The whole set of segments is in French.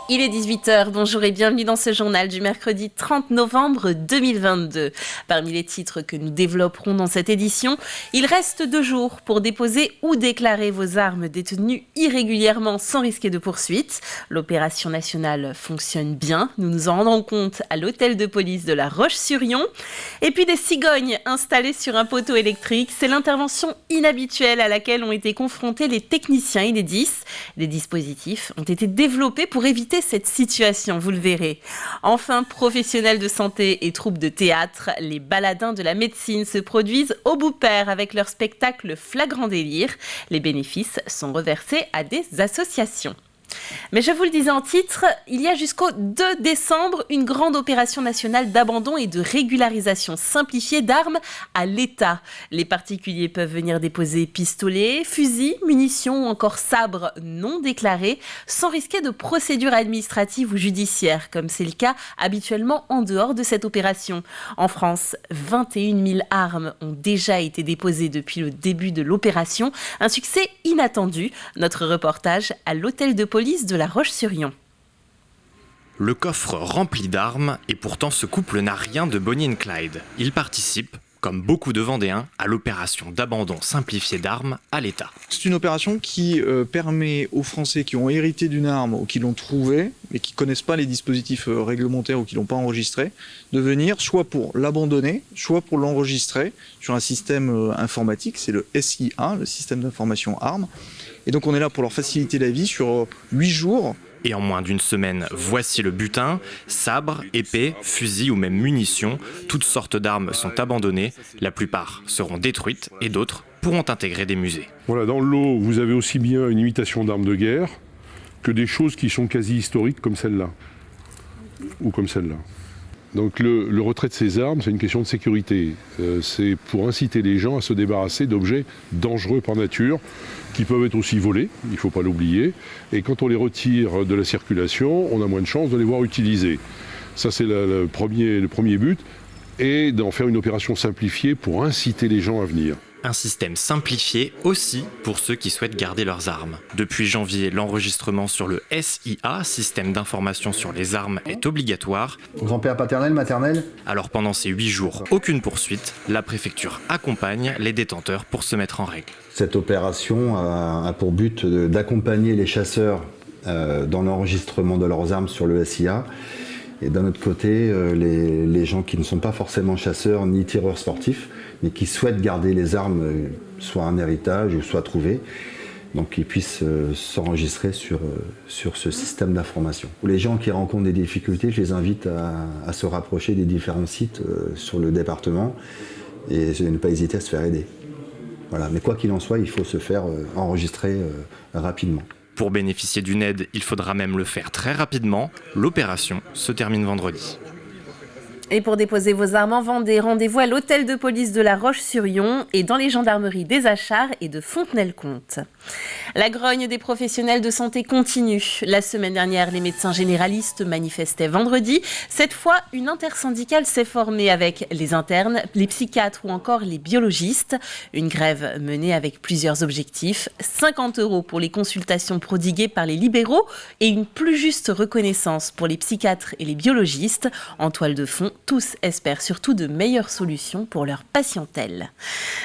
Il est 18h, bonjour et bienvenue dans ce journal du mercredi 30 novembre 2022. Parmi les titres que nous développerons dans cette édition, il reste 2 jours pour déposer ou déclarer vos armes détenues irrégulièrement sans risquer de poursuite. L'opération nationale fonctionne bien, nous nous en rendons compte à l'hôtel de police de La Roche-sur-Yon. Et puis des cigognes installées sur un poteau électrique, c'est l'intervention inhabituelle à laquelle ont été confrontés les techniciens Enedis. Des dispositifs ont été développés pour éviter cette situation, vous le verrez. Enfin, professionnels de santé et troupes de théâtre, les baladins de la médecine se produisent au bout pair avec leur spectacle Flagrant délire. Les bénéfices sont reversés à des associations. Mais je vous le disais en titre, il y a jusqu'au 2 décembre une grande opération nationale d'abandon et de régularisation simplifiée d'armes à l'État. Les particuliers peuvent venir déposer pistolets, fusils, munitions ou encore sabres non déclarés sans risquer de procédures administratives ou judiciaires, comme c'est le cas habituellement en dehors de cette opération. En France, 21 000 armes ont déjà été déposées depuis le début de l'opération. Un succès inattendu. Notre reportage à l'hôtel de police de La Roche-sur-Yon. Le coffre rempli d'armes et pourtant ce couple n'a rien de Bonnie and Clyde. Il participe, comme beaucoup de Vendéens, à l'opération d'abandon simplifié d'armes à l'État. C'est une opération qui permet aux Français qui ont hérité d'une arme ou qui l'ont trouvée, mais qui ne connaissent pas les dispositifs réglementaires ou qui ne l'ont pas enregistré, de venir soit pour l'abandonner, soit pour l'enregistrer sur un système informatique, c'est le SIA, le système d'information armes. Et donc on est là pour leur faciliter la vie sur 8 jours. Et en moins d'une semaine, voici le butin. Sabres, épées, fusils ou même munitions, toutes sortes d'armes sont abandonnées. La plupart seront détruites et d'autres pourront intégrer des musées. Voilà, dans le lot, vous avez aussi bien une imitation d'armes de guerre que des choses qui sont quasi historiques comme celle-là. Ou comme celle-là. Donc le retrait de ces armes, c'est une question de sécurité. C'est pour inciter les gens à se débarrasser d'objets dangereux par nature, qui peuvent être aussi volés, il ne faut pas l'oublier. Et quand on les retire de la circulation, on a moins de chances de les voir utilisés. Ça, c'est le premier but, et d'en faire une opération simplifiée pour inciter les gens à venir. Un système simplifié aussi pour ceux qui souhaitent garder leurs armes. Depuis janvier, l'enregistrement sur le SIA, système d'information sur les armes, est obligatoire. Grand-père paternel, maternel. Alors pendant ces 8 jours, aucune poursuite, la préfecture accompagne les détenteurs pour se mettre en règle. Cette opération a pour but d'accompagner les chasseurs dans l'enregistrement de leurs armes sur le SIA. Et d'un autre côté, les gens qui ne sont pas forcément chasseurs ni tireurs sportifs, mais qui souhaitent garder les armes, soit un héritage ou soit trouvées, donc qu'ils puissent s'enregistrer sur ce système d'information. Les gens qui rencontrent des difficultés, je les invite à se rapprocher des différents sites sur le département et ne pas hésiter à se faire aider. Voilà. Mais quoi qu'il en soit, il faut se faire enregistrer rapidement. Pour bénéficier d'une aide, il faudra même le faire très rapidement. L'opération se termine vendredi. Et pour déposer vos armes en Vendée, rendez-vous à l'hôtel de police de La Roche-sur-Yon et dans les gendarmeries des Achards et de Fontenay-le-Comte. La grogne des professionnels de santé continue. La semaine dernière, les médecins généralistes manifestaient vendredi. Cette fois, une intersyndicale s'est formée avec les internes, les psychiatres ou encore les biologistes. Une grève menée avec plusieurs objectifs. 50 € pour les consultations prodiguées par les libéraux et une plus juste reconnaissance pour les psychiatres et les biologistes. En toile de fond, tous espèrent surtout de meilleures solutions pour leur patientèle.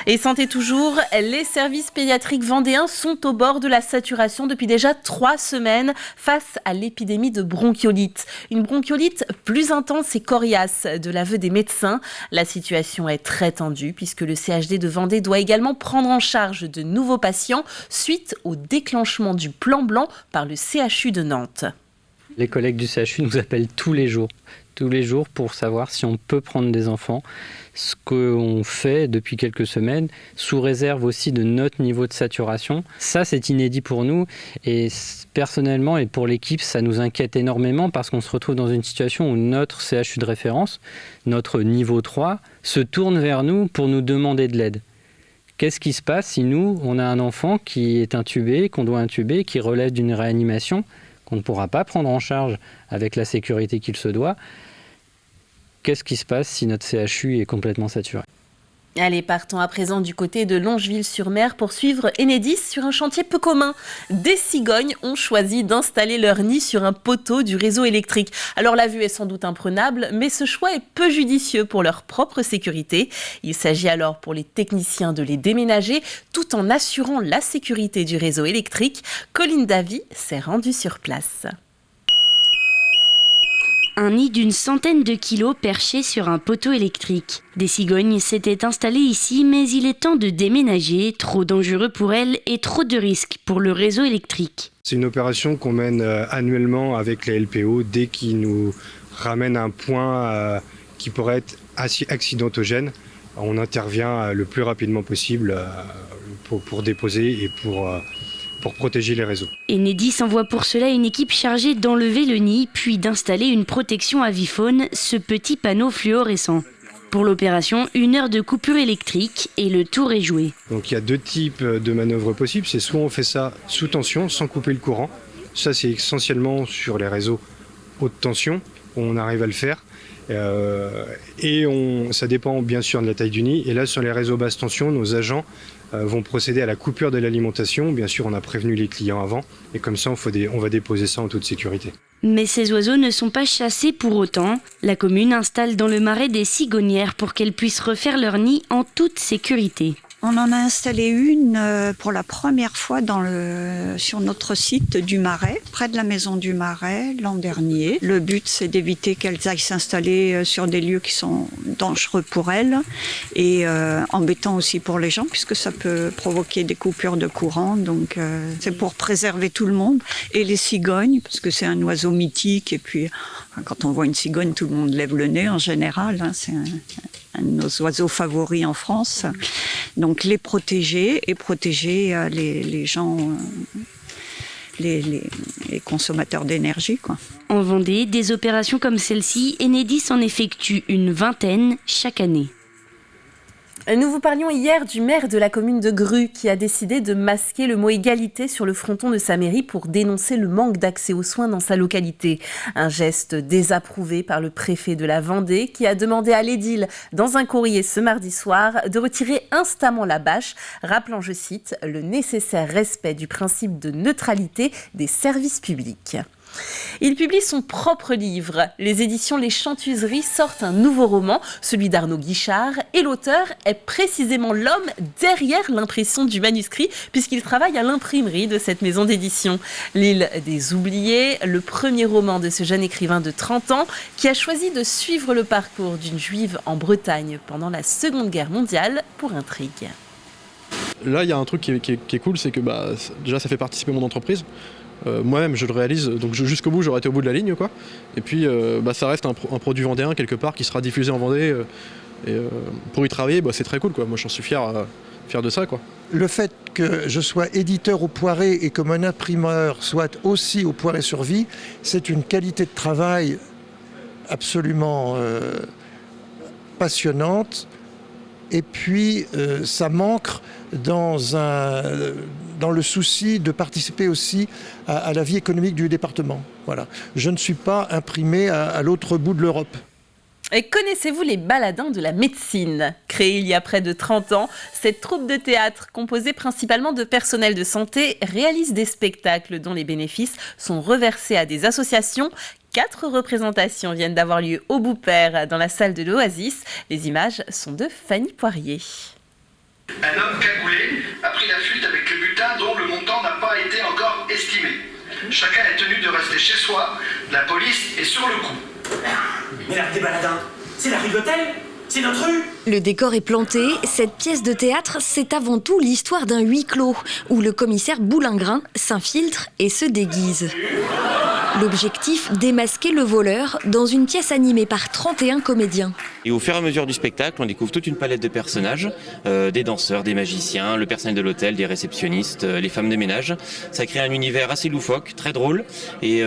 Et santé toujours, les services pédiatriques vendéens sont au bord de la saturation depuis déjà 3 semaines face à l'épidémie de bronchiolite. Une bronchiolite plus intense et coriace de l'aveu des médecins. La situation est très tendue puisque le CHD de Vendée doit également prendre en charge de nouveaux patients suite au déclenchement du plan blanc par le CHU de Nantes. Les collègues du CHU nous appellent tous les jours pour savoir si on peut prendre des enfants. Ce qu'on fait depuis quelques semaines, sous réserve aussi de notre niveau de saturation. Ça, c'est inédit pour nous et personnellement et pour l'équipe, ça nous inquiète énormément parce qu'on se retrouve dans une situation où notre CHU de référence, notre niveau 3, se tourne vers nous pour nous demander de l'aide. Qu'est-ce qui se passe si nous, on a un enfant qui est intubé, qu'on doit intuber, qui relève d'une réanimation, qu'on ne pourra pas prendre en charge avec la sécurité qu'il se doit? Qu'est-ce qui se passe si notre CHU est complètement saturé? Allez, partons à présent du côté de Longeville-sur-Mer pour suivre Enedis sur un chantier peu commun. Des cigognes ont choisi d'installer leur nid sur un poteau du réseau électrique. Alors la vue est sans doute imprenable, mais ce choix est peu judicieux pour leur propre sécurité. Il s'agit alors pour les techniciens de les déménager tout en assurant la sécurité du réseau électrique. Colline Davy s'est rendue sur place. Un nid d'une centaine de kilos perché sur un poteau électrique. Des cigognes s'étaient installées ici, mais il est temps de déménager, trop dangereux pour elles et trop de risques pour le réseau électrique. C'est une opération qu'on mène annuellement avec les LPO dès qu'ils nous ramènent un point qui pourrait être accidentogène. On intervient le plus rapidement possible pour déposer et pour protéger les réseaux. Enedis envoie pour cela une équipe chargée d'enlever le nid, puis d'installer une protection avifaune, ce petit panneau fluorescent. Pour l'opération, 1 heure de coupure électrique et le tour est joué. Donc il y a 2 types de manœuvres possibles. C'est soit on fait ça sous tension, sans couper le courant. Ça, c'est essentiellement sur les réseaux haute tension, on arrive à le faire. Ça dépend bien sûr de la taille du nid. Et là, sur les réseaux basse tension, nos agents vont procéder à la coupure de l'alimentation. Bien sûr, on a prévenu les clients avant. Et comme ça, on va déposer ça en toute sécurité. Mais ces oiseaux ne sont pas chassés pour autant. La commune installe dans le marais des cigognières pour qu'elles puissent refaire leur nid en toute sécurité. On en a installé une pour la première fois sur notre site du Marais, près de la maison du Marais, l'an dernier. Le but, c'est d'éviter qu'elles aillent s'installer sur des lieux qui sont dangereux pour elles et embêtants aussi pour les gens, puisque ça peut provoquer des coupures de courant. Donc, c'est pour préserver tout le monde et les cigognes, parce que c'est un oiseau mythique. Et puis, quand on voit une cigogne, tout le monde lève le nez en général. C'est un de nos oiseaux favoris en France. Donc les protéger et protéger les gens, les consommateurs d'énergie, quoi. En Vendée, des opérations comme celle-ci, Enedis en effectue une 20aine chaque année. Nous vous parlions hier du maire de la commune de Grue qui a décidé de masquer le mot égalité sur le fronton de sa mairie pour dénoncer le manque d'accès aux soins dans sa localité. Un geste désapprouvé par le préfet de la Vendée qui a demandé à l'édile dans un courrier ce mardi soir de retirer instamment la bâche, rappelant, je cite, le nécessaire respect du principe de neutralité des services publics. Il publie son propre livre. Les éditions Les Chantuseries sortent un nouveau roman, celui d'Arnaud Guichard, et l'auteur est précisément l'homme derrière l'impression du manuscrit, puisqu'il travaille à l'imprimerie de cette maison d'édition. L'île des oubliés, le premier roman de ce jeune écrivain de 30 ans, qui a choisi de suivre le parcours d'une juive en Bretagne pendant la Seconde Guerre mondiale pour intrigue. Là, il y a un truc qui est cool, c'est que déjà ça fait participer mon entreprise. Moi-même je le réalise, donc jusqu'au bout j'aurais été au bout de la ligne, quoi. Et puis ça reste un produit vendéen quelque part qui sera diffusé en Vendée. Et pour y travailler, c'est très cool, quoi. Moi j'en suis fier de ça, quoi. Le fait que je sois éditeur au Poiré et que mon imprimeur soit aussi au Poiré sur Vie, c'est une qualité de travail absolument passionnante. Et puis ça m'ancre dans le souci de participer aussi à la vie économique du département. Voilà. Je ne suis pas imprimé à l'autre bout de l'Europe. Et connaissez-vous les Baladins de la médecine ? Créée il y a près de 30 ans, cette troupe de théâtre, composée principalement de personnel de santé, réalise des spectacles dont les bénéfices sont reversés à des associations. 4 représentations viennent d'avoir lieu au Boupère, dans la salle de l'Oasis. Les images sont de Fanny Poirier. Un homme cagoulé a pris la fuite avec le butin dont le montant n'a pas été encore estimé. Chacun est tenu de rester chez soi. La police est sur le coup. Mais l'art des Baladins, c'est la rue de l'Hôtel ? C'est notre rue ? Le décor est planté. Cette pièce de théâtre, c'est avant tout l'histoire d'un huis clos, où le commissaire Boulingrin s'infiltre et se déguise. L'objectif, démasquer le voleur dans une pièce animée par 31 comédiens. Et au fur et à mesure du spectacle, on découvre toute une palette de personnages, des danseurs, des magiciens, le personnel de l'hôtel, des réceptionnistes, les femmes de ménage. Ça crée un univers assez loufoque, très drôle, et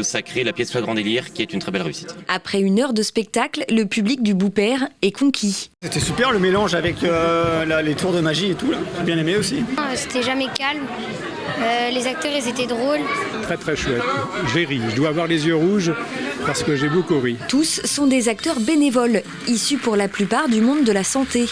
ça crée la pièce Flagrant délire, qui est une très belle réussite. Après 1 heure de spectacle, le public du Boupère est conquis. C'était super le mélange avec les tours de magie et tout, là. J'ai bien aimé aussi. C'était jamais calme. Les acteurs, ils étaient drôles. Très très chouette. J'ai ri. Je dois avoir les yeux rouges parce que j'ai beaucoup ri. Tous sont des acteurs bénévoles, issus pour la plupart du monde de la santé.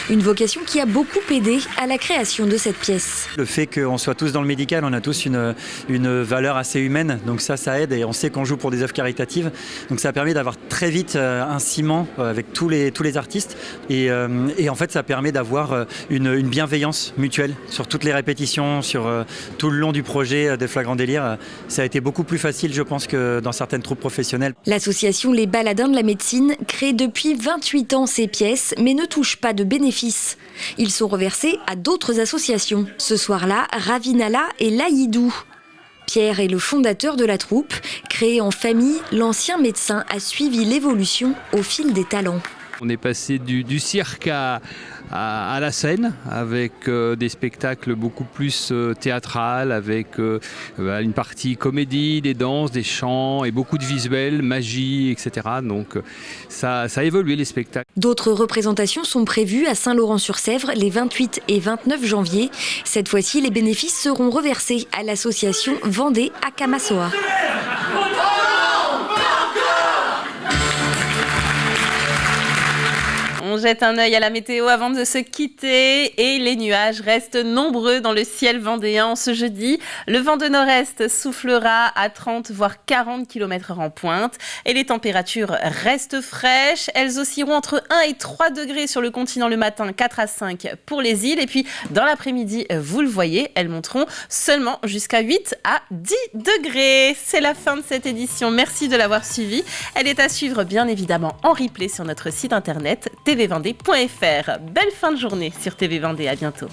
Une vocation qui a beaucoup aidé à la création de cette pièce. Le fait qu'on soit tous dans le médical, on a tous une valeur assez humaine, donc ça aide et on sait qu'on joue pour des œuvres caritatives. Donc ça a permis d'avoir très vite un ciment avec tous les artistes et en fait ça permet d'avoir une bienveillance mutuelle sur toutes les répétitions, sur tout le long du projet des Flagrants Délires. Ça a été beaucoup plus facile, je pense, que dans certaines troupes professionnelles. L'association Les Baladins de la Médecine crée depuis 28 ans ces pièces, mais ne touche pas de bénéfices. Ils sont reversés à d'autres associations. Ce soir-là, Ravinala et Laïdou. Pierre est le fondateur de la troupe. Créée en famille, l'ancien médecin a suivi l'évolution au fil des talents. On est passé du cirque à la scène avec des spectacles beaucoup plus théâtrales, avec une partie comédie, des danses, des chants et beaucoup de visuels, magie, etc. Donc ça a évolué les spectacles. D'autres représentations sont prévues à Saint-Laurent-sur-Sèvre les 28 et 29 janvier. Cette fois-ci, les bénéfices seront reversés à l'association Vendée à Kamassoa. On jette un œil à la météo avant de se quitter et les nuages restent nombreux dans le ciel vendéen en ce jeudi. Le vent de nord-est soufflera à 30 voire 40 km/h en pointe et les températures restent fraîches. Elles oscilleront entre 1 et 3 degrés sur le continent le matin, 4 à 5 pour les îles et puis dans l'après-midi, vous le voyez, elles monteront seulement jusqu'à 8 à 10 degrés. C'est la fin de cette édition. Merci de l'avoir suivie. Elle est à suivre bien évidemment en replay sur notre site internet tvvendée.fr. Belle fin de journée sur TV Vendée, à bientôt.